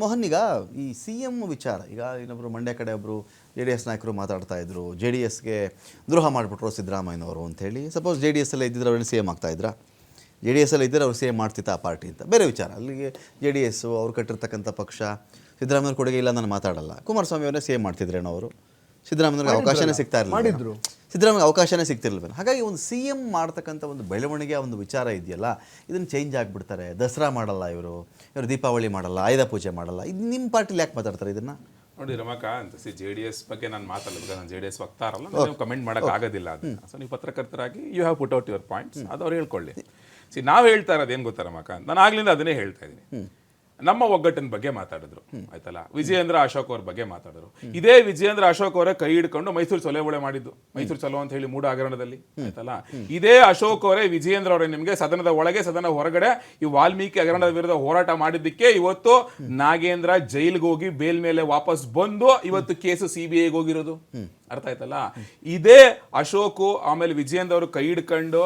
ಮೋಹನ್, ಈಗ ಈ C M ವಿಚಾರ, ಈಗ ಇನ್ನೊಬ್ಬರು ಮಂಡ್ಯ ಕಡೆ ಒಬ್ಬರು JDS ನಾಯಕರು ಮಾತಾಡ್ತಾ ಇದ್ರು, JDSಗೆ ದ್ರೋಹ ಮಾಡಿಬಿಟ್ರು ಸಿದ್ದರಾಮಯ್ಯನವರು ಅಂತೇಳಿ. ಸಪೋಸ್ JDS ಎಲ್ಲ ಇದ್ದಿದ್ರೆ ಅವ್ರನ್ನ ಸಿ ಎಂ ಆಗ್ತಾಯಿದ್ರಾ? JDS ಎಲ್ಲ ಇದ್ದರೆ ಅವ್ರು ಸಿ ಎಂ ಮಾಡ್ತಿತ್ತ ಆ ಪಾರ್ಟಿ ಅಂತ ಬೇರೆ ವಿಚಾರ. ಅಲ್ಲಿಗೆ JDS ಅವ್ರು ಕಟ್ಟಿರ್ತಕ್ಕಂಥ ಪಕ್ಷ, ಸಿದ್ದರಾಮಯ್ಯವ್ರ ಕೊಡುಗೆ ಇಲ್ಲ ನಾನು ಮಾತಾಡಲ್ಲ. ಕುಮಾರಸ್ವಾಮಿ ಅವರೇ ಸಿ ಎಂ ಮಾಡ್ತಿದ್ರೇನೋ ಅವರು, ಸಿದ್ದರಾಮಯ್ಯವ್ರಿಗೆ ಅವಕಾಶನೇ ಸಿಗ್ತಾ ಇರಲಿಲ್ಲ, ಸಿದ್ದರಾಮಯ್ಯ ಅವಕಾಶನೇ ಸಿಗ್ತಿರ್ಲಿಲ್ಲ. ಹಾಗಾಗಿ ಒಂದು ಸಿ ಎಂ ಮಾಡ್ತಕ್ಕಂಥ ಒಂದು ಬೆಳವಣಿಗೆ ಒಂದು ವಿಚಾರ ಇದೆಯಲ್ಲ, ಇದನ್ನು ಚೇಂಜ್ ಆಗಿಬಿಡ್ತಾರೆ. ದಸರಾ ಮಾಡಲ್ಲ ಇವರು ದೀಪಾವಳಿ ಮಾಡಲ್ಲ, ಆಯುಧ ಪೂಜೆ ಮಾಡಲ್ಲ. ಇದು ನಿಮ್ಮ ಪಾರ್ಟಿಲಿ ಯಾಕೆ ಮಾತಾಡ್ತಾರೆ ಇದನ್ನು? ನೋಡಿ ರಮಾಕಾಂತ್, JDS ಬಗ್ಗೆ ನಾನು ಮಾತಾಡಲ್ಲ, ನಾನು JDS ವಕ್ತಾರಲ್ಲ, ನೀವು ಕಮೆಂಟ್ ಮಾಡೋಕೆ ಆಗೋದಿಲ್ಲ ಅದನ್ನ. ಸೊ ನೀವು ಪತ್ರಕರ್ತರಾಗಿ you have put out your points, ಅದು ಅವ್ರು ಹೇಳ್ಕೊಳ್ಳಿ. ನಾವು ಹೇಳ್ತಾ ಇರೋದು ಏನು ಗೊತ್ತಾ ರಮಾಕಾಂತ್, ನಾನು ಆಗ್ಲಿಂದ ಅದನ್ನೇ ಹೇಳ್ತಾ ಇದ್ದೀನಿ. ನಮ್ಮ ಒಗ್ಗಟ್ಟಿನ ಬಗ್ಗೆ ಮಾತಾಡಿದ್ರು, ಆಯ್ತಲ್ಲ. ವಿಜಯೇಂದ್ರ ಅಶೋಕ್ ಅವ್ರ ಬಗ್ಗೆ ಮಾತಾಡಿದ್ರು. ಇದೇ ವಿಜಯೇಂದ್ರ ಅಶೋಕ್ ಅವರೇ ಕೈ ಹಿಡ್ಕೊಂಡು ಮೈಸೂರು ಚೊಲೆ ಮಾಡಿದ್ದು, ಮೈಸೂರು ಚಲೋ ಅಂತ ಹೇಳಿ 3 ಹಗರಣದಲ್ಲಿ, ಆಯ್ತಲ್ಲ. ಇದೇ ಅಶೋಕ್ ಅವರೇ, ವಿಜಯೇಂದ್ರ ಅವರೇ ನಿಮಗೆ ಸದನದ ಒಳಗೆ ಸದನ ಹೊರಗಡೆ ಈ ವಾಲ್ಮೀಕಿ ಹಗರಣದ ವಿರುದ್ಧ ಹೋರಾಟ ಮಾಡಿದ್ದಕ್ಕೆ ಇವತ್ತು ನಾಗೇಂದ್ರ ಜೈಲ್ಗೆ ಹೋಗಿ ಬೇಲ್ ಮೇಲೆ ವಾಪಸ್ ಬಂದು ಇವತ್ತು ಕೇಸು CBIಗೆ ಹೋಗಿರೋದು. ಅರ್ಥ ಆಯ್ತಲ್ಲ. ಇದೇ ಅಶೋಕು ಆಮೇಲೆ ವಿಜಯೇಂದ್ರ ಅವರು ಕೈ ಹಿಡ್ಕೊಂಡು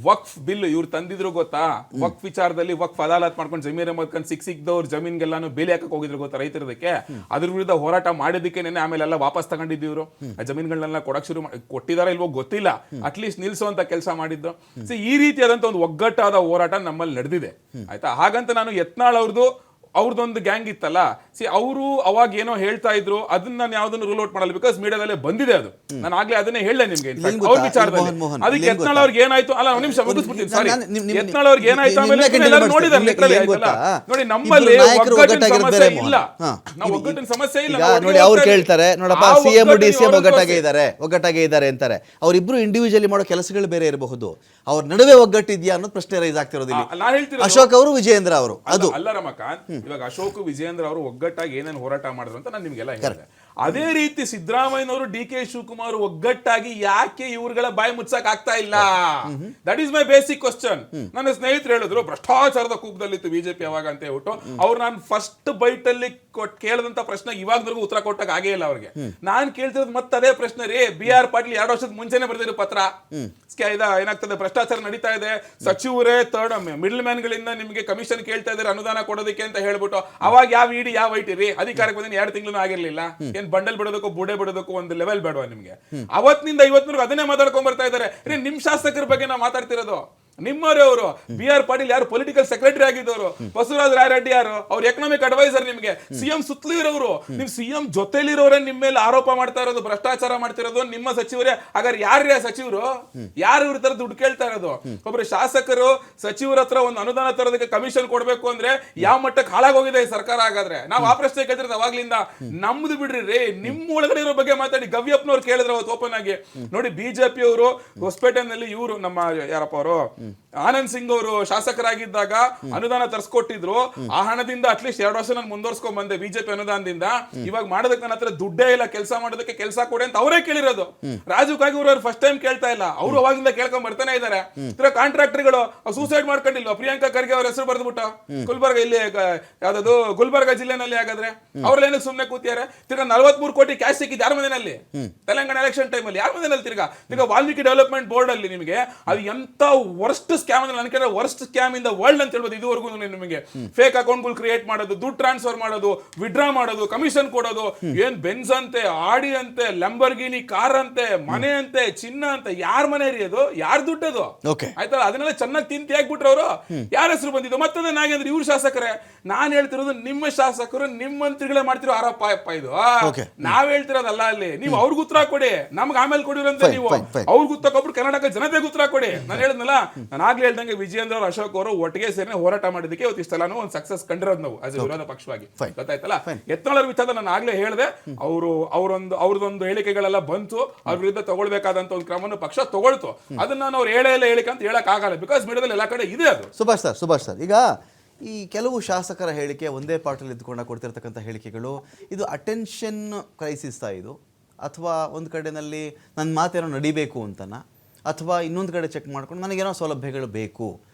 ವಕ್ಫ್ ಬಿಲ್ ಇವ್ರು ತಂದಿದ್ರು ಗೊತ್ತಾ, ವಕ್ಫ್ ವಿಚಾರದಲ್ಲಿ ವಕ್ಫ್ ಅದಾಲತ್ ಮಾಡ್ಕೊಂಡು ಜಮೀರ್ ಅಹಮದ್ ಖಾನ್ ಸಿಕ್ದವ್ರು ಜಮೀನ್ಗೆಲ್ಲಾನು ಬೇಲಿ ಹಾಕಕ್ ಹೋಗಿದ್ರು ಗೊತ್ತಾ ರೈತರದಕ್ಕೆ. ಅದ್ರ ವಿರುದ್ಧ ಹೋರಾಟ ಮಾಡಿದ್ದಕ್ಕೆ ಆಮೇಲೆ ಎಲ್ಲ ವಾಪಸ್ ತಗೊಂಡಿದ್ದೀವ್ರು. ಆ ಜಮೀನ್ಗಳನ್ನೆಲ್ಲ ಕೊಡಕ್ ಕೊಟ್ಟಿದಾರ ಇಲ್ವೋ ಗೊತ್ತಿಲ್ಲ, ಅಟ್ಲೀಸ್ಟ್ ನಿಲ್ಸುವಂತ ಕೆಲಸ ಮಾಡಿದ್ದು. ಸೊ ಈ ರೀತಿಯಾದಂತ ಒಂದು ಒಗ್ಗಟ್ಟಾದ ಹೋರಾಟ ನಮ್ಮಲ್ಲಿ ನಡೆದಿದೆ, ಆಯ್ತಾ. ಹಾಗಂತ ನಾನು ಯತ್ನಾಳ್ ಅವ್ರದ್ದೊಂದು ಗ್ಯಾಂಗ್ ಇತ್ತಲ್ಲ, ಅವರು ಅವಾಗ ಏನೋ ಹೇಳ್ತಾ ಇದ್ರು, ಅದನ್ನ ನಾನು ಯಾವ್ದನ್ನು ರೂಲ್ ಔಟ್ ಮಾಡಲ್ಲ, ಬಿಕಾಸ್ ಮೀಡಿಯಾದಲ್ಲೇ ಬಂದಿದೆ ಅದು. ನಾನು ಆಗ್ಲೇ ಅದನ್ನೇ ಹೇಳ ನಿಮ್ಗೆ ಅವ್ರ ವಿಚಾರದಲ್ಲಿ. ಅದಕ್ಕೆ ಯತ್ನಾಳ್ ಅವ್ರಿಗೆ ಏನಾಯ್ತು, ಅಲ್ಲ ಒಂದು ನಿಮಿಷ ಮುಗಿಸ್ಬಿಡ್ತೀನಿ, ಸಾರಿ. ಯತ್ನಾಳ್ ಅವ್ರಿಗೆ ಏನಾಯ್ತು ಆಮೇಲೆ ನೋಡಿ, ನಮ್ಮಲ್ಲಿ ಒಗ್ಗಟ್ಟಿನ ಸಮಸ್ಯೆ ಇಲ್ಲ, ನಾವು ಒಗ್ಗಟ್ಟಿನ ಸಮಸ್ಯೆ ಇಲ್ಲ. ನೋಡಿ ಅವ್ರು ಕೇಳ್ತಾರೆ, ನೋಡಪ್ಪ CM DCM ಒಗ್ಗಟ್ಟಾಗೆ ಇದ್ದಾರೆ ಅಂತಾರೆ. ಅವ್ರಿಬ್ರು ಇಂಡಿವಿಜುವಲಿ ಮಾಡೋ ಕೆಲಸಗಳು ಬೇರೆ ಇರಬಹುದು, ಅವ್ರ ನಡುವೆ ಒಗ್ಗಟ್ಟಿದ್ಯಾ ಅನ್ನೋದು ಪ್ರಶ್ನೆ ರೈಸ್ ಆಗ್ತಿರೋದಿಲ್ಲ. ನಾನು ಹೇಳ್ತೀನಿ ಅಶೋಕ್ ಅವರು ವಿಜಯೇಂದ್ರ ಅವರು ಅದು ಅಲ್ಲ ರಮಕಾಂತ್. ಇವಾಗ ಅಶೋಕ್ ವಿಜಯೇಂದ್ರ ಅವರು ಒಗ್ಗಟ್ಟಾಗಿ ಏನೇನು ಹೋರಾಟ ಮಾಡಿದ್ರು ಅಂತ ನಾನು ನಿಮ್ಗೆಲ್ಲ ಹೇಳಿದೆ. ಅದೇ ರೀತಿ ಸಿದ್ದರಾಮಯ್ಯನವರು DK ಶಿವಕುಮಾರ್ ಒಗ್ಗಟ್ಟಾಗಿ ಯಾಕೆ ಇವ್ರುಗಳ ಬಾಯಿ ಮುಚ್ಚಕ್ ಆಗ್ತಾ ಇಲ್ಲ? That is my basic question. ನನ್ನ ಸ್ನೇಹಿತರು ಹೇಳಿದ್ರು ಭ್ರಷ್ಟಾಚಾರದ ಕೂಪದಲ್ಲಿತ್ತು ಬಿಜೆಪಿ ಅವಾಗ ಅಂತ ಹೇಳ್ಬಿಟ್ಟು. ಅವ್ರು ನಾನು ಫಸ್ಟ್ ಬೈಟ್ ಅಲ್ಲಿ ಕೇಳಿದಂತ ಪ್ರಶ್ನೆ ಇವಾಗವರೆಗೂ ಉತ್ತರ ಕೊಟ್ಟಾಗ ಆಗೇ ಇಲ್ಲ ಅವ್ರಿಗೆ. ನಾನ್ ಕೇಳ್ತಿರೋದು ಮತ್ತೆ ಅದೇ ಪ್ರಶ್ನೆ ರೀ. BR ಪಾಟೀಲ್ 2 ವರ್ಷದ ಮುಂಚೆನೆ ಬರೆದಿರೋ ಪತ್ರ, ಏನಾಗ್ತದೆ ಭ್ರಷ್ಟಾಚಾರ ನಡೀತಾ ಇದೆ, ಸಚಿವರೇ ಮಿಡಲ್ ಮ್ಯಾನ್ ಗಳಿಂದ ನಿಮಗೆ ಕಮಿಷನ್ ಕೇಳ್ತಾ ಇದಾರೆ ಅನುದಾನ ಕೊಡೋದಕ್ಕೆ ಅಂತ ಹೇಳ್ಬಿಟ್ಟು. ಅವಾಗ ಯಾವ ಇಡಿ ಯಾವ ಐಟಿ ರೀ, ಅಧಿಕಾರಕ್ಕೆ ಬಂದ 2 ತಿಂಗಳು ಆಗಿರ್ಲಿಲ್ಲ. ಏನ್ ಬಂಡಲ್ ಬಿಡೋದಕ್ಕೂ ಬುಡೆ ಬಿಡೋದಕ್ಕೂ ಒಂದು ಲೆವೆಲ್ ಬೇಡವಾ ನಿಮ್ಗೆ? ಅವತ್ತಿನಿಂದ ಇವತ್ತಿನವರೆಗೂ ಅದನ್ನೇ ಮಾತಾಡ್ಕೊಂಡ್ ಬರ್ತಾ ಇದಾರೆ ರೀ. ನಿಮ್ ಶಾಸಕರ ಬಗ್ಗೆ ನಾವು ಮಾತಾಡ್ತಿರೋದು. ನಿಮ್ಮವರೇ ಅವರು BR ಪಾಟೀಲ್ ಯಾರು ಪೊಲಿಟಿಕಲ್ ಸೆಕ್ರೆಟರಿ ಆಗಿದ್ದವರು, ಬಸವರಾಜ ರಾಯರೆಡ್ಡಿ ಯಾರು ಅವ್ರ ಎಕನಾಮಿಕ್ ಅಡ್ವೈಸರ್, ನಿಮ್ಗೆ CM ಸುತ್ತಲೂ ಇರೋರು, ನಿಮ್ CM ಜೊತೆಲಿರೋರೇ ನಿಮ್ಮ ಮೇಲೆ ಆರೋಪ ಮಾಡ್ತಾ ಇರೋದು, ಭ್ರಷ್ಟಾಚಾರ ಮಾಡ್ತಿರೋದು ನಿಮ್ಮ ಸಚಿವರೇ. ಹಾಗಾದ್ರೆ ಯಾರ್ರೀ ಸಚಿವರು? ಯಾರು ಇವ್ರ ತರ ದುಡ್ಡು ಕೇಳ್ತಾ ಇರೋದು? ಒಬ್ರು ಶಾಸಕರು ಸಚಿವರ ಹತ್ರ ಒಂದು ಅನುದಾನ ತರೋದಕ್ಕೆ ಕಮಿಷನ್ ಕೊಡ್ಬೇಕು ಅಂದ್ರೆ ಯಾವ ಮಟ್ಟಕ್ಕೆ ಹಾಳಾಗೋಗಿದೆ ಈ ಸರ್ಕಾರ? ಹಾಗಾದ್ರೆ ನಾವು ಆ ಪ್ರಶ್ನೆ ಕೇಳ್ತಿರೋದು ಅವಾಗ್ಲಿಂದ. ನಮ್ದು ಬಿಡ್ರಿ ರೀ, ನಿಮ್ಮ ಒಳಗಡೆ ಇರೋ ಬಗ್ಗೆ ಮಾತಾಡಿ. ಗವ್ಯಪ್ಪನವ್ರು ಕೇಳಿದ್ರೆ ಅವತ್ತು ಓಪನ್ ಆಗಿ ನೋಡಿ, ಬಿಜೆಪಿ ಅವರು ಹೊಸಪೇಟೆನಲ್ಲಿ ಇವರು ನಮ್ಮ ಯಾರಪ್ಪ ಅವರು ಆನಂದ್ ಸಿಂಗ್ ಅವರು ಶಾಸಕರಾಗಿದ್ದಾಗ ಅನುದಾನ ತರಿಸ್ಕೊಟ್ಟಿದ್ರು. ಆ ಹಣದಿಂದ ಅಟ್ಲೀಸ್ಟ್ 2 ವರ್ಷ ನಾನು ಮುಂದುವರ್ಸ್ಕೊಂಡ್ ಬಂದೆ ಬಿಜೆಪಿ ಅನುದಾನದಿಂದ. ಇವಾಗ ಮಾಡೋದಕ್ಕೆ ನನ್ನ ಹತ್ರ ದುಡ್ಡೇ ಇಲ್ಲ, ಕೆಲಸ ಮಾಡೋದಕ್ಕೆ ಕೆಲಸ ಕೊಡಿ ಅಂತ ಅವರೇ ಕೇಳಿರೋದು. ರಾಜು ಕಾಗೇರಿ ಅವರು ಫಸ್ಟ್ ಟೈಮ್ ಕೇಳ್ತಾ ಇಲ್ಲ, ಅವರು ಅವಾಗಿಂದ ಕೇಳ್ಕೊಂಡ್ ಬರ್ತಾನೆ ಇದಾರೆ. ಕಾಂಟ್ರಾಕ್ಟರ್ಗಳು ಸೂಸೈಡ್ ಮಾಡ್ಕೊಂಡಿಲ್ವಾ? ಪ್ರಿಯಾಂಕಾ ಖರ್ಗೆ ಅವ್ರ ಹೆಸರು ಬರ್ದ್ಬಿಟ್ಟು ಗುಲ್ಬರ್ಗ, ಇಲ್ಲಿ ಯಾವ್ದು ಗುಲ್ಬರ್ಗ ಜಿಲ್ಲೆನಲ್ಲಿ. ಹಾಗಾದ್ರೆ ಅವ್ರಲ್ಲೇನಕ್ಕೆ ಸುಮ್ನೆ ಕೂತಿದ್ದಾರೆ? ತಿರ್ಗಾ 43 ಕೋಟಿ ಕ್ಯಾಶ್ ಸಿಕ್ಕಿದ್ ಯಾರ ಮನೆಯಲ್ಲಿ? ತೆಲಂಗಾಣ ಎಲೆಕ್ಷನ್ ಟೈಮ್ ಅಲ್ಲಿ ಯಾರ ಮನೆಯಲ್ಲಿ? ತಿರ್ಗಾ ವಾಲ್ಮೀಕಿ ಡೆವಲಪ್ಮೆಂಟ್ ಬೋರ್ಡ್ ಅಲ್ಲಿ ನಿಮಗೆ ಅದು ಎಂತ ವರ್ಸ್ಟ್ ಸ್ಕ್ಯಾಮ್ ಅಂದ್ರೆ ನನಗೆ worst scam in the world ಅಂತ ಹೇಳ್ಬೋದು ಇದುವರೆಗೂ. ನಿಮಗೆ ಫೇಕ್ ಅಕೌಂಟ್ಗಳು ಕ್ರಿಯೇಟ್ ಮಾಡೋದು, ದುಡ್ಡು ಟ್ರಾನ್ಸ್ಫರ್ ಮಾಡೋದು, ವಿಡ್ರಾ ಮಾಡೋದು, ಕಮಿಷನ್ ಕೊಡೋದು, ಏನ್ ಬೆನ್ಸ್ ಅಂತೆ, ಆಡಿ ಅಂತೆ, ಲಂಬರ್ಗಿನಿ ಕಾರ್ ಅಂತೆ, ಮನೆ ಅಂತೆ, ಚಿನ್ನ ಅಂತ. ಯಾರ ಮನೆ ರೀ ಅದು? ಯಾರ ದುಡ್ಡದು? ಆಯ್ತಲ್ಲ, ಅದನ್ನೆಲ್ಲ ಚೆನ್ನಾಗಿ ತಿಂತಿ ಹಾಕ್ಬಿಟ್ರು ಅವರು. ಯಾರ ಹೆಸರು ಬಂದಿದ್ದು? ಮತ್ತದ ನಾಗೇಂದ್ರ ಇವ್ರ ಶಾಸಕರೇ. ನಾನ್ ಹೇಳ್ತಿರೋದು ನಿಮ್ಮ ಶಾಸಕರು, ನಿಮ್ಮ ಮಂತ್ರಿಗಳೇ ಮಾಡ್ತಿರೋ ಆರೋಪ ಇದು. ನಾವ್ ಹೇಳ್ತಿರೋದಲ್ಲ. ಅಲ್ಲಿ ನೀವು ಅವ್ರಿಗೆ ಉತ್ತರ ಕೊಡಿ, ನಮ್ಗೆ ಆಮೇಲೆ ಕೊಡಿರಂತೆ. ನೀವು ಅವ್ರಿಗೆ ಉತ್ತರ ಕೊಟ್ಬಿಟ್ಟು ಕರ್ನಾಟಕ ಜನತೆಗೆ ಉತ್ತರ ಕೊಡಿ. ನಾನು ಹೇಳಿದ್ನಲ್ಲ, ನಾನು ಆಗ್ಲೇ ಹೇಳ್ದಂಗೆ ವಿಜಯೇಂದ್ರ ಅವರು ಅಶೋಕ್ ಅವರು ಒಟ್ಟಿಗೆ ಸೇರಿ ಹೋರಾಟ ಮಾಡಿದಕ್ಕೆ ಇವತ್ತು ಇಷ್ಟೆಲ್ಲಾನು ಒಂದು ಸಕ್ಸಸ್ ಕಂಡಿರೋದು ನಾವು ಆಸ್ ಎ ವಿರೋಧ ಪಕ್ಷವಾಗಿ. ಗೊತ್ತಾಯ್ತಲ್ಲ. ಯತ್ನಾಳ್ ವಿಚಾರ ನಾನು ಆಗ್ಲೇ ಹೇಳಿದೆ, ಅವ್ರದೊಂದು ಹೇಳಿಕೆಗಳೆಲ್ಲ ಬಂತು, ಅವ್ರ ವಿರುದ್ಧ ತಗೊಳ್ಬೇಕಾದಂತ ಒಂದು ಕ್ರಮವನ್ನು ಪಕ್ಷ ತಗೊಳ್ತು. ಅದನ್ನ ನಾನು ಅವ್ರು ಹೇಳಿಕೆ ಅಂತ ಹೇಳಕ್ ಆಗಲ್ಲ, ಬಿಕಾಸ್ ಮೀಡಿಯಾದಲ್ಲಿ ಎಲ್ಲ ಕಡೆ ಇದೆ ಅದು. ಸುಭಾಷ್ ಸರ್, ಈಗ ಈ ಕೆಲವು ಶಾಸಕರ ಹೇಳಿಕೆ, ಒಂದೇ ಪಾರ್ಟಿಯಲ್ಲಿ ಇದ್ದುಕೊಂಡು ಕೊಡ್ತಿರ್ತಕ್ಕಂಥ ಹೇಳಿಕೆಗಳು, ಇದು ಅಟೆನ್ಷನ್ ಕ್ರೈಸಿಸ್ತಾ ಇದು, ಅಥವಾ ಒಂದು ಕಡೆಯಲ್ಲಿ ನನ್ನ ಮಾತೇನೋ ನಡಿಬೇಕು ಅಂತನ, ಅಥವಾ ಇನ್ನೊಂದು ಕಡೆ ಚೆಕ್ ಮಾಡ್ಕೊಂಡು ನನಗೇನೋ ಸೌಲಭ್ಯಗಳು ಬೇಕು,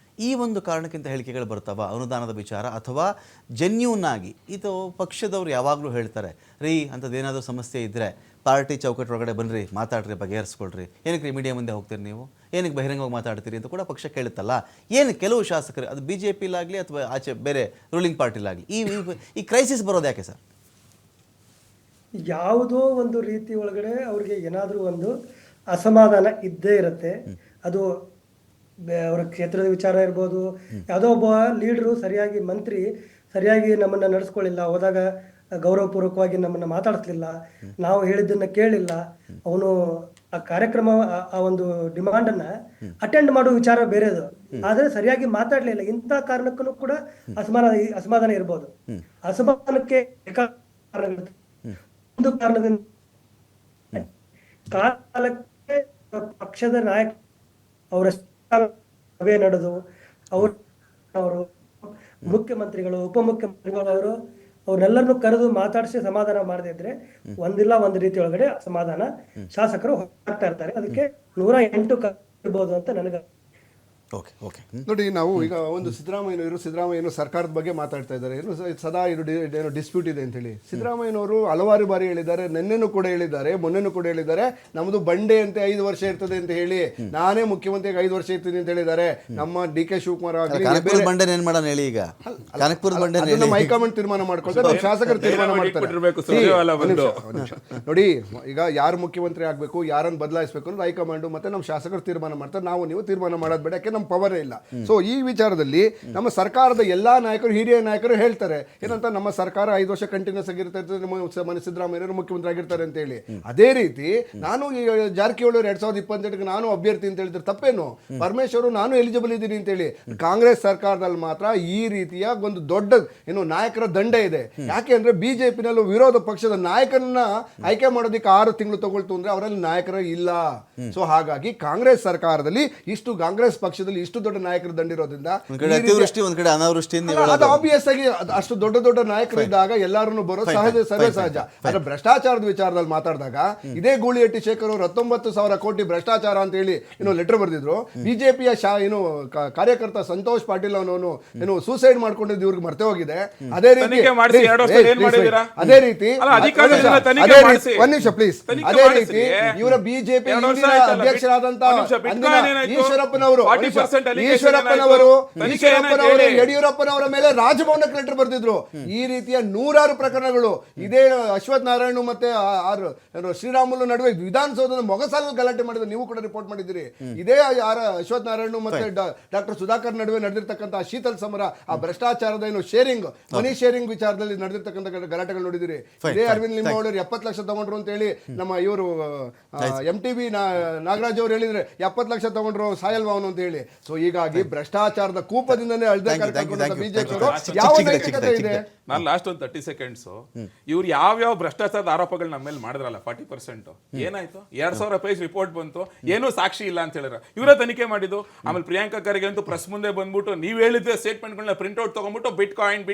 ಈ ಒಂದು ಕಾರಣಕ್ಕಿಂತ ಹೇಳಿಕೆಗಳು ಬರ್ತಾವ ಅನುದಾನದ ವಿಚಾರ, ಅಥವಾ ಜೆನ್ಯೂನ್ ಆಗಿ ಇದು ಪಕ್ಷದವ್ರು ಯಾವಾಗಲೂ ಹೇಳ್ತಾರೆ ರೀ ಅಂಥದ್ದೇನಾದರೂ ಸಮಸ್ಯೆ ಇದ್ದರೆ ಪಾರ್ಟಿ ಚೌಕಟ್ಟೊಳಗಡೆ ಬನ್ನಿರಿ, ಮಾತಾಡ್ರಿ, ಬಗೆಹರಿಸ್ಕೊಳ್ರಿ, ಏನಕ್ಕೆ ಮೀಡಿಯಾ ಮುಂದೆ ಹೋಗ್ತೀರಿ ನೀವು, ಏನಕ್ಕೆ ಬಹಿರಂಗವಾಗಿ ಮಾತಾಡ್ತೀರಿ ಅಂತ ಕೂಡ ಪಕ್ಷ ಕೇಳುತ್ತಲ್ಲ. ಏನು ಕೆಲವು ಶಾಸಕರು ಅದು ಬಿ ಜೆ ಪಿಲಾಗಲಿ ಅಥವಾ ಆಚೆ ಬೇರೆ ರೂಲಿಂಗ್ ಪಾರ್ಟಿಲಾಗಲಿ ಈ ಕ್ರೈಸಿಸ್ ಬರೋದು ಯಾಕೆ ಸರ್? ಯಾವುದೋ ಒಂದು ರೀತಿ ಒಳಗಡೆ ಅವ್ರಿಗೆ ಏನಾದರೂ ಒಂದು ಅಸಮಾಧಾನ ಇದ್ದೇ ಇರುತ್ತೆ. ಅದು ಅವರ ಕ್ಷೇತ್ರದ ವಿಚಾರ ಇರ್ಬೋದು, ಯಾವುದೋ ಒಬ್ಬ ಲೀಡ್ರು ಸರಿಯಾಗಿ ಮಂತ್ರಿ ಸರಿಯಾಗಿ ನಮ್ಮನ್ನು ನಡೆಸ್ಕೊಳ್ಳಿಲ್ಲ, ಹೋದಾಗ ಗೌರವಪೂರ್ವಕವಾಗಿ ನಮ್ಮನ್ನು ಮಾತಾಡಿಸ್ಲಿಲ್ಲ, ನಾವು ಹೇಳಿದ್ದನ್ನು ಕೇಳಿಲ್ಲ, ಅವನು ಆ ಕಾರ್ಯಕ್ರಮ ಆ ಒಂದು ಡಿಮಾಂಡನ್ನು ಅಟೆಂಡ್ ಮಾಡುವ ವಿಚಾರ ಬೇರೆದು, ಆದರೆ ಸರಿಯಾಗಿ ಮಾತಾಡಲಿಲ್ಲ. ಇಂಥ ಕಾರಣಕ್ಕೂ ಕೂಡ ಅಸಮಾಧಾನ ಇರ್ಬೋದು. ಅಸಮಾಧಾನಕ್ಕೆ ಕಾರಣಗಳಿರುತ್ತೆ. ಒಂದು ಕಾರಣದಿಂದ ಕಾಲಕ್ಕೆ ಪಕ್ಷದ ನಾಯಕ ಅವರ ಸಭೆ ನಡೆದು ಅವರು ಮುಖ್ಯಮಂತ್ರಿಗಳು, ಉಪಮುಖ್ಯಮಂತ್ರಿಗಳು ಅವ್ರನ್ನೆಲ್ಲರನ್ನು ಕರೆದು ಮಾತಾಡಿಸಿ ಸಮಾಧಾನ ಮಾಡದೇ ಇದ್ರೆ ಒಂದಿಲ್ಲ ಒಂದು ರೀತಿ ಒಳಗಡೆ ಸಮಾಧಾನ ಶಾಸಕರು ಹೋಗ್ತಾ ಇರ್ತಾರೆ. ಅದಕ್ಕೆ 108 ಇರ್ಬೋದು ಅಂತ ನನಗೆ. ಓಕೆ ಓಕೆ ನೋಡಿ, ನಾವು ಈಗ ಒಂದು ಸಿದ್ದರಾಮಯ್ಯನವರು ಸರ್ಕಾರದ ಬಗ್ಗೆ ಮಾತಾಡ್ತಾ ಇದ್ದಾರೆ. ಏನು ಸದಾ ಏನು ಡಿಸ್ಪ್ಯೂಟ್ ಇದೆ ಅಂತ ಹೇಳಿ ಸಿದ್ದರಾಮಯ್ಯನವರು ಹಲವಾರು ಬಾರಿ ಹೇಳಿದ್ದಾರೆ, ನಿನ್ನೆನೂ ಕೂಡ ಹೇಳಿದ್ದಾರೆ, ಮೊನ್ನೆನೂ ಕೂಡ ಹೇಳಿದ್ದಾರೆ, ನಮ್ಮದು ಬಂಡೆ ಅಂತೆ 5 ವರ್ಷ ಇರ್ತದೆ ಅಂತ ಹೇಳಿ, ನಾನೇ ಮುಖ್ಯಮಂತ್ರಿಗೆ 5 ವರ್ಷ ಇರ್ತೀನಿ ಅಂತ ಹೇಳಿದ್ದಾರೆ. ನಮ್ಮ ಡಿ ಕೆ ಶಿವಕುಮಾರ್ ಆಗಲಿ ಬಂಡೆ ಏನ್ ಮಾಡೋಣ ಹೇಳಿ, ಈಗ ಕನಕಪುರದ ಬಂಡೆ ಹೈಕಮಾಂಡ್ ತೀರ್ಮಾನ ಮಾಡ್ಕೊಳ್ತಾರೆ, ನಮ್ಮ ಶಾಸಕರು ತೀರ್ಮಾನ ಮಾಡ್ತಾರೆ. ನೋಡಿ, ಈಗ ಯಾರು ಮುಖ್ಯಮಂತ್ರಿ ಆಗ್ಬೇಕು, ಯಾರನ್ನು ಬದಲಾಯಿಸಬೇಕು ಅನ್ನೋದು ಹೈಕಮಾಂಡ್ ಮತ್ತೆ ನಮ್ಮ ಶಾಸಕರು ತೀರ್ಮಾನ ಮಾಡ್ತಾರೆ. ನಾವು ನೀವು ತೀರ್ಮಾನ ಮಾಡೋದು ಬೇಡ, ಯಾಕೆ ನಮ್ಮ ಪವರೇ ಇಲ್ಲ. ಸೊ ಈ ವಿಚಾರದಲ್ಲಿ ನಮ್ಮ ಸರ್ಕಾರದ ಎಲ್ಲಾ ನಾಯಕರು, ಹಿರಿಯ ನಾಯಕರು ಹೇಳ್ತಾರೆ ಏನಂತ, ನಮ್ಮ ಸರ್ಕಾರ 5 ವರ್ಷ ಕಂಟಿನ್ಯೂಸ್ ಆಗಿರ್ತಾರೆ, ಮನೆ ಸಿದ್ದರಾಮಯ್ಯರು ಮುಖ್ಯಮಂತ್ರಿ ಆಗಿರ್ತಾರೆ ಅಂತ ಹೇಳಿ. ಅದೇ ರೀತಿ ನಾನು ಜಾರಕಿಹೊಳಿ 2028 ನಾನು ಅಭ್ಯರ್ಥಿ ಅಂತ ಹೇಳಿದ್ರೆ ತಪ್ಪೇನು? ಪರಮೇಶ್ವರು ನಾನು ಎಲಿಜಿಬಲ್ ಇದ್ದೀನಿ ಅಂತ ಹೇಳಿ. ಕಾಂಗ್ರೆಸ್ ಸರ್ಕಾರದಲ್ಲಿ ಮಾತ್ರ ಈ ರೀತಿಯ ಒಂದು ದೊಡ್ಡ ನಾಯಕರ ದಂಡ ಇದೆ. ಯಾಕೆ ಅಂದ್ರೆ ಬಿಜೆಪಿನಲ್ಲೂ ವಿರೋಧ ಪಕ್ಷದ ನಾಯಕರನ್ನ ಆಯ್ಕೆ ಮಾಡೋದಕ್ಕೆ 6 ತಿಂಗಳು ತಗೊಳ್ತು ಅಂದ್ರೆ ಅವರಲ್ಲಿ ನಾಯಕರು ಇಲ್ಲ. ಸೊ ಹಾಗಾಗಿ ಕಾಂಗ್ರೆಸ್ ಸರ್ಕಾರದಲ್ಲಿ ಕಾಂಗ್ರೆಸ್ ಪಕ್ಷದಲ್ಲಿ ಇಷ್ಟು ದೊಡ್ಡ ನಾಯಕರು ದಂಡಿರೋದ್ರಿಂದ ಅದು ಆಬ್ವಿಯಸ್ ಆಗಿ ಅಷ್ಟು ದೊಡ್ಡ ನಾಯಕರು ಇದ್ದಾಗ ಎಲ್ಲರೂ ಬರೋದು ಸರ್ವೇ ಸಹಜ. ಆದ್ರೆ ಭ್ರಷ್ಟಾಚಾರದ ವಿಚಾರದಲ್ಲಿ ಮಾತಾಡಿದಾಗ ಇದೇ ಗೂಳಿಹಟ್ಟಿ ಶೇಖರ್ ಅವರು 19,000 ಕೋಟಿ ಭ್ರಷ್ಟಾಚಾರ ಅಂತ ಹೇಳಿ ಲೆಟರ್ ಬರೆದಿದ್ರು. ಬಿಜೆಪಿಯ ಕಾರ್ಯಕರ್ತ ಸಂತೋಷ್ ಪಾಟೀಲ್ ಅವನು ಸೂಸೈಡ್ ಮಾಡ್ಕೊಂಡಿದ್ದು ಇವ್ರಿಗೆ ಮರ್ತೆ ಹೋಗಿದೆ. ಅದೇ ರೀತಿ ಒಂದ್ ನಿಮಿಷ ಪ್ಲೀಸ್, ಅದೇ ರೀತಿ ಇವರ ಬಿಜೆಪಿ ಅಧ್ಯಕ್ಷರಾದಂತಹ ಈಶ್ವರಪ್ಪನವರು ಯಡಿಯೂರಪ್ಪನವರ ಮೇಲೆ ರಾಜಭವನಕ್ಕೆ ಲೆಟರ್ ಬರೆದಿದ್ರು. ಈ ರೀತಿಯ 100 ಪ್ರಕರಣಗಳು ಇದೇ ಅಶ್ವಥ್ ನಾರಾಯಣ ಮತ್ತೆ ಶ್ರೀರಾಮುಲು ನಡುವೆ ವಿಧಾನಸೌಧದ ಮೊಗಸಾಲ ಗಲಾಟೆ ಮಾಡಿದ್ರು. ನೀವು ಕೂಡ ರಿಪೋರ್ಟ್ ಮಾಡಿದ್ದೀರಿ. ಇದೇ ಅಶ್ವಥ್ ನಾರಾಯಣ ಮತ್ತೆ ಡಾಕ್ಟರ್ ಸುಧಾಕರ್ ನಡುವೆ ನಡೆದಿರ್ತಕ್ಕಂಥ ಶೀತಲ್ ಸಮರ, ಆ ಭ್ರಷ್ಟಾಚಾರದ ಮನಿ ಶೇರಿಂಗ್ ವಿಚಾರದಲ್ಲಿ ನಡೆದಿರ್ತಕ್ಕಂಥ ಗಲಾಟೆಗಳು ನೋಡಿದಿರಿ. ಇದೇ ಅರವಿಂದ್ ಲಿಂಬಾವಳಿ 70 ಲಕ್ಷ ತಗೊಂಡ್ರು ಅಂತ ಹೇಳಿ ನಮ್ಮ ಇವರು MTB ನಾಗರಾಜ್ ಅವರು ಹೇಳಿದ್ರೆ 70 ಲಕ್ಷ ತಗೊಂಡ್ರು ಸಾಯಲ್ವಾ ಅವನು ಅಂತ ಹೇಳಿ. ಸೊ ಹೀಗಾಗಿ ಭ್ರಷ್ಟಾಚಾರದ ಕೂಪದಿಂದನೇ ನಾನು ಲಾಸ್ಟ್ ಒಂದು 30 ಸೆಕೆಂಡ್ಸ್ ಇವ್ರು ಯಾವ ಭ್ರಷ್ಟಾಚಾರದ ಆರೋಪಗಳು ನಮ್ಮ ಮೇಲೆ ಮಾಡಿದ್ರಲ್ಲ 40%, ಏನಾಯ್ತು? 2000 ಪೇಜ್ ರಿಪೋರ್ಟ್ ಬಂತು, ಏನೂ ಸಾಕ್ಷಿ ಇಲ್ಲ ಅಂತ ಹೇಳಿದ್ರು. ಇವರೇ ತನಿಖೆ ಮಾಡಿದ್ದು. ಆಮೇಲೆ ಪ್ರಿಯಾಂಕಾ ಖರ್ಗೆ ಅಂತೂ ಪ್ರೆಸ್ ಮುಂದೆ ಬಂದ್ಬಿಟ್ಟು ನೀವ್ ಹೇಳಿದ್ದೆ ಸ್ಟೇಟ್ಮೆಂಟ್ಗಳನ್ನ ಪ್ರಿಂಟ್ ಔಟ್ ತಗೊಂಡ್ಬಿಟ್ಟು ಬಿಟ್ ಕಾಯಿನ್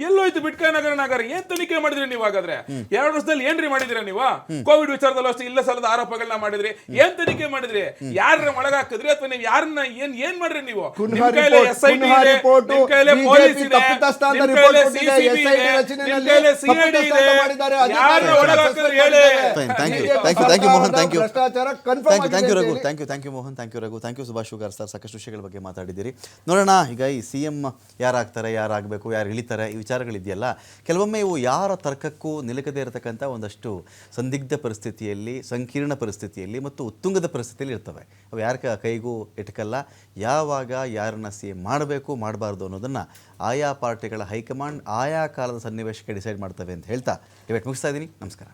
ಎಲ್ಲೋಯ್ತು ಬಿಟ್ಕಾಯಿನ್ ನಗರ ಏನ್ ತನಿಖೆ ಮಾಡಿದ್ರಿ ನೀವು? ಹಾಗಾದ್ರೆ 2 ವರ್ಷದಲ್ಲಿ ಏನ್ರಿ ಮಾಡಿದಿರ ನೀವು? ಕೋವಿಡ್ ವಿಚಾರದಲ್ಲೂ ಅಷ್ಟೇ ಇಲ್ಲ ಸಲದ ಆರೋಪಗಳನ್ನ ಮಾಡಿದ್ರಿ, ಏನ್ ತನಿಖೆ ಮಾಡಿದ್ರಿ? ಯಾರ ಒಳಗಾಕಿದ್ರಿ ಅಥವಾ ನೀವು ಯಾರನ್ನ ಏನ್ ಮಾಡ್ರಿ ನೀವು? ಸುಭಾಷ್ ಶುಗಾರ್ ಸರ್, ಸಾಕಷ್ಟು ವಿಷಯಗಳ ಬಗ್ಗೆ ಮಾತಾಡಿದ್ದೀರಿ. ನೋಡೋಣ, ಈಗ ಈ CM ಯಾರಾಗ್ತಾರೆ, ಯಾರಾಗಬೇಕು, ಯಾರು ಇಳಿತಾರೆ, ಈ ವಿಚಾರಗಳಿದೆಯಲ್ಲ, ಕೆಲವೊಮ್ಮೆ ಇವು ಯಾರ ತರ್ಕಕ್ಕೂ ನಿಲುಕದೇ ಇರತಕ್ಕಂಥ ಒಂದಷ್ಟು ಸಂದಿಗ್ಧ ಪರಿಸ್ಥಿತಿಯಲ್ಲಿ, ಸಂಕೀರ್ಣ ಪರಿಸ್ಥಿತಿಯಲ್ಲಿ ಮತ್ತು ಉತ್ತುಂಗದ ಪರಿಸ್ಥಿತಿಯಲ್ಲಿ ಇರ್ತವೆ. ಅವು ಯಾರ ಕೈಗೂ ಎಟಕಲ್ಲ. ಯಾವಾಗ ಯಾರನ್ನ CM ಮಾಡಬೇಕು, ಮಾಡಬಾರ್ದು ಅನ್ನೋದನ್ನು ಆಯಾ ಪಾರ್ಟಿಗಳ ಹೈಕಮಾಂಡ್ ಆಯಾ ಕಾಲದ ಸನ್ನಿವೇಶಕ್ಕೆ ಡಿಸೈಡ್ ಮಾಡ್ತವೆ ಅಂತ ಹೇಳ್ತಾ ಡಿಬೇಟ್ ಮುಗಿಸ್ತಾ ಇದ್ದೀನಿ. ನಮಸ್ಕಾರ.